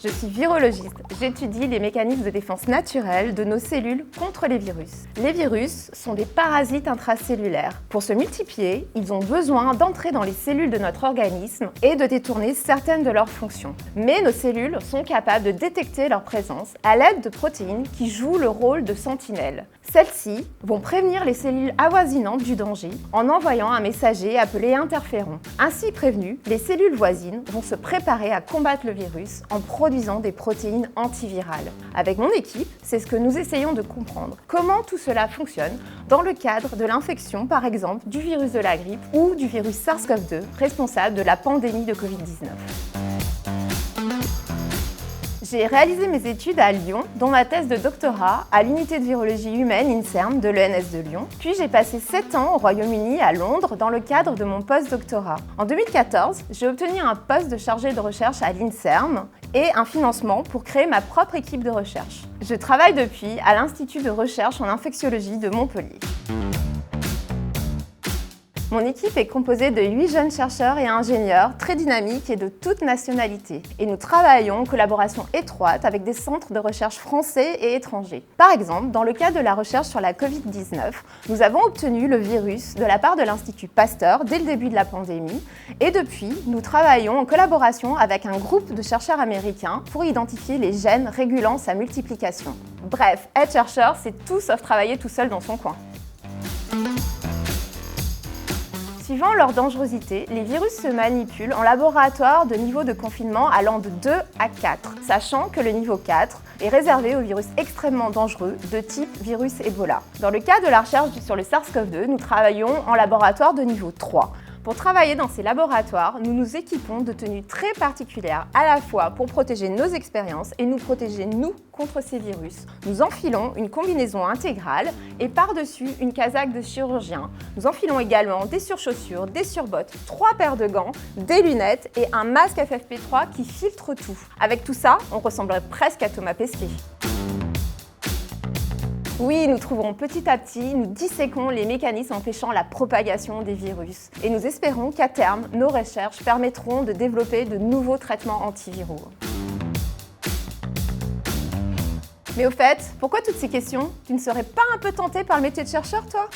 Je suis virologiste. J'étudie les mécanismes de défense naturelle de nos cellules contre les virus. Les virus sont des parasites intracellulaires. Pour se multiplier, ils ont besoin d'entrer dans les cellules de notre organisme et de détourner certaines de leurs fonctions. Mais nos cellules sont capables de détecter leur présence à l'aide de protéines qui jouent le rôle de sentinelles. Celles-ci vont prévenir les cellules avoisinantes du danger en envoyant un messager appelé interféron. Ainsi prévenus, les cellules voisines vont se préparer à combattre le virus en produisant des protéines antivirales. Avec mon équipe, c'est ce que nous essayons de comprendre. Comment tout cela fonctionne dans le cadre de l'infection, par exemple, du virus de la grippe ou du virus SARS-CoV-2, responsable de la pandémie de Covid-19. J'ai réalisé mes études à Lyon, dont ma thèse de doctorat à l'unité de virologie humaine INSERM de l'ENS de Lyon. Puis j'ai passé 7 ans au Royaume-Uni, à Londres, dans le cadre de mon post-doctorat. En 2014, j'ai obtenu un poste de chargé de recherche à l'INSERM et un financement pour créer ma propre équipe de recherche. Je travaille depuis à l'Institut de recherche en infectiologie de Montpellier. Mon équipe est composée de 8 jeunes chercheurs et ingénieurs très dynamiques et de toutes nationalités. Et nous travaillons en collaboration étroite avec des centres de recherche français et étrangers. Par exemple, dans le cadre de la recherche sur la Covid-19, nous avons obtenu le virus de la part de l'Institut Pasteur dès le début de la pandémie. Et depuis, nous travaillons en collaboration avec un groupe de chercheurs américains pour identifier les gènes régulant sa multiplication. Bref, être chercheur, c'est tout sauf travailler tout seul dans son coin. Suivant leur dangerosité, les virus se manipulent en laboratoire de niveau de confinement allant de 2 à 4, sachant que le niveau 4 est réservé aux virus extrêmement dangereux de type virus Ebola. Dans le cas de la recherche sur le SARS-CoV-2, nous travaillons en laboratoire de niveau 3. Pour travailler dans ces laboratoires, nous nous équipons de tenues très particulières, à la fois pour protéger nos expériences et nous protéger nous contre ces virus. Nous enfilons une combinaison intégrale et par-dessus une casaque de chirurgien. Nous enfilons également des surchaussures, des surbottes, 3 paires de gants, des lunettes et un masque FFP3 qui filtre tout. Avec tout ça, on ressemblerait presque à Thomas Pesquet. Oui, nous trouverons petit à petit, nous disséquons les mécanismes empêchant la propagation des virus. Et nous espérons qu'à terme, nos recherches permettront de développer de nouveaux traitements antiviraux. Mais au fait, pourquoi toutes ces questions? Tu ne serais pas un peu tenté par le métier de chercheur, toi?